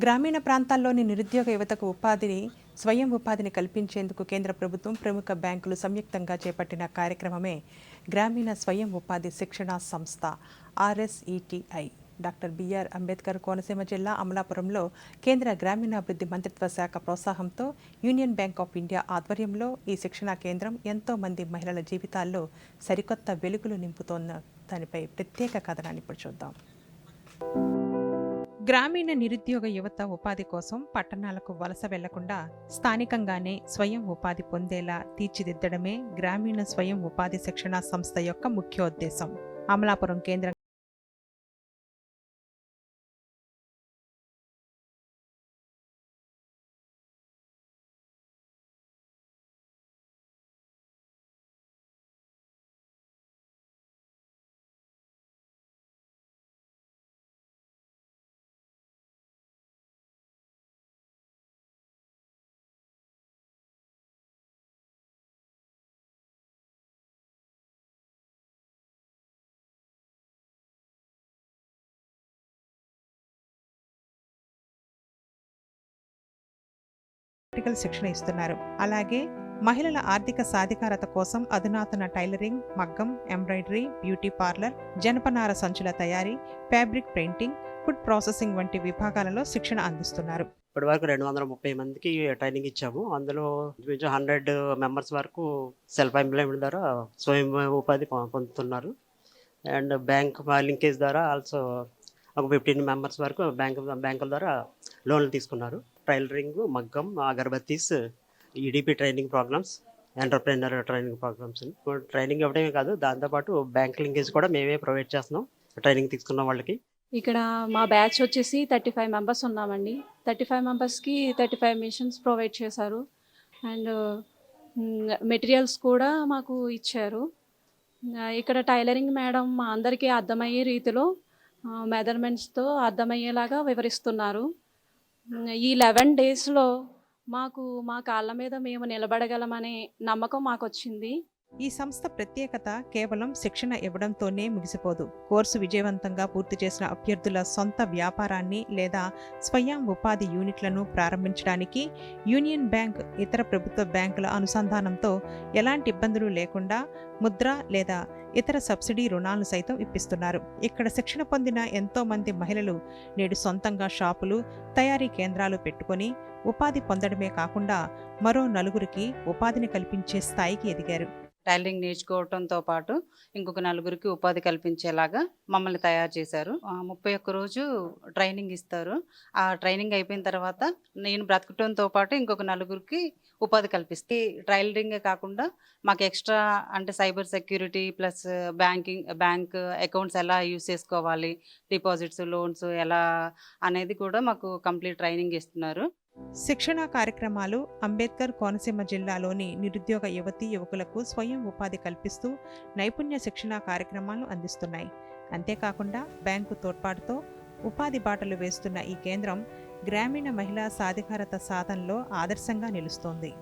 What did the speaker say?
గ్రామీణ ప్రాంతాల్లోని నిరుద్యోగ యువతకు స్వయం ఉపాధిని కల్పించేందుకు కేంద్ర ప్రభుత్వం ప్రముఖ బ్యాంకులు సంయుక్తంగా చేపట్టిన కార్యక్రమమే గ్రామీణ స్వయం ఉపాధి శిక్షణా సంస్థ RSETI. Doctor BR Ambedkar Konaseema జిల్లా అమలాపురంలో కేంద్ర గ్రామీణాభివృద్ధి మంత్రిత్వ శాఖ ప్రోత్సాహంతో యూనియన్ బ్యాంక్ ఆఫ్ ఇండియా ఆధ్వర్యంలో ఈ శిక్షణా కేంద్రం ఎంతో మంది మహిళల జీవితాల్లో సరికొత్త వెలుగులు నింపుతోన్న దానిపై ప్రత్యేక కథనాన్ని ఇప్పుడు చూద్దాం. గ్రామీణ నిరుద్యోగ యువత ఉపాధి కోసం పట్టణాలకు వలస వెళ్లకుండా స్థానికంగానే స్వయం ఉపాధి పొందేలా తీర్చిదిద్దడమే గ్రామీణ స్వయం ఉపాధి శిక్షణా సంస్థ యొక్క ముఖ్యోద్దేశం. అమలాపురం కేంద్ర శిక్షణ ఇస్తున్నారు. అలాగే మహిళల ఆర్థిక సాధికారత కోసం అధునాతన టైలరింగ్, మగ్గం, ఎంబ్రాయిడరీ, బ్యూటీ పార్లర్, జనపనార సంచుల తయారీ, ఫ్యాబ్రిక్ పెయింటింగ్, ఫుడ్ ప్రాసెసింగ్ వంటి విభాగాలలో శిక్షణ అందిస్తున్నారు. ఇప్పటి వరకు 230 మందికి ట్రైనింగ్ ఇచ్చాము. అందులో 100 మెంబర్స్ వరకు సెల్ఫ్ ఎంప్లాయ్మెంట్ ద్వారా స్వయం ఉపాధి పొందుతున్నారు. అండ్ బ్యాంక్ లింకేజ్ ద్వారా ఆల్సో ఒక 15 మెంబర్స్ వరకు బ్యాంకుల ద్వారా లోన్లు తీసుకున్నారు. టైలరింగ్, మగ్గం, agarbattis, EDP training programs, entrepreneur training programs. Training ఇవ్వడమే కాదు, దాంతోపాటు బ్యాంక్ లింకేజ్ కూడా మేమే ప్రొవైడ్ చేస్తున్నాం ట్రైనింగ్ తీసుకున్న వాళ్ళకి. ఇక్కడ మా బ్యాచ్ వచ్చేసి 35 మెంబర్స్ ఉన్నామండి. 35 మెంబర్స్కి 35 మిషన్స్ ప్రొవైడ్ చేశారు. అండ్ మెటీరియల్స్ కూడా మాకు ఇచ్చారు. ఇక్కడ టైలరింగ్ మేడం మా అందరికీ అర్థమయ్యే రీతిలో మెజర్మెంట్స్తో అర్థమయ్యేలాగా వివరిస్తున్నారు. ఈ 11 డేస్లో మా కాళ్ళ మీద మేము నిలబడగలమనే నమ్మకం మాకు వచ్చింది. ఈ సంస్థ ప్రత్యేకత కేవలం శిక్షణ ఇవ్వడంతోనే ముగిసిపోదు. కోర్సు విజయవంతంగా పూర్తి చేసిన అభ్యర్థుల సొంత వ్యాపారాన్ని లేదా స్వయం ఉపాధి యూనిట్లను ప్రారంభించడానికి యూనియన్ బ్యాంక్, ఇతర ప్రభుత్వ బ్యాంకుల అనుసంధానంతో ఎలాంటి ఇబ్బందులు లేకుండా ముద్ర లేదా ఇతర సబ్సిడీ రుణాలను సైతం ఇప్పిస్తున్నారు. ఇక్కడ శిక్షణ పొందిన ఎంతో మంది మహిళలు నేడు సొంతంగా షాపులు, తయారీ కేంద్రాలు పెట్టుకొని ఉపాధి పొందడమే కాకుండా మరో నలుగురికి ఉపాధిని కల్పించే స్థాయికి ఎదిగారు. టైలరింగ్ నేర్చుకోవడంతో పాటు ఇంకొక నలుగురికి ఉపాధి కల్పించేలాగా మమ్మల్ని తయారు చేశారు. 31 రోజు ట్రైనింగ్ ఇస్తారు. ఆ ట్రైనింగ్ అయిపోయిన తర్వాత నేను బ్రతకటంతో పాటు ఇంకొక నలుగురికి ఉపాధి కల్పిస్తే టైలరింగే కాకుండా మాకు ఎక్స్ట్రా అంటే cyber security plus bank accounts ఎలా యూజ్ చేసుకోవాలి, డిపాజిట్స్, లోన్స్ ఎలా అనేది కూడా మాకు కంప్లీట్ ట్రైనింగ్ ఇస్తున్నారు. శిక్షణా కార్యక్రమాలు అంబేద్కర్ కోనసీమ జిల్లాలోని నిరుద్యోగ యువకులకు స్వయం ఉపాధి కల్పిస్తూ నైపుణ్య శిక్షణా కార్యక్రమాలను అందిస్తున్నాయి. అంతేకాకుండా బ్యాంకు తోడ్పాటుతో ఉపాధి బాటలు వేస్తున్న ఈ కేంద్రం గ్రామీణ మహిళా సాధికారత సాధనలో ఆదర్శంగా నిలుస్తోంది.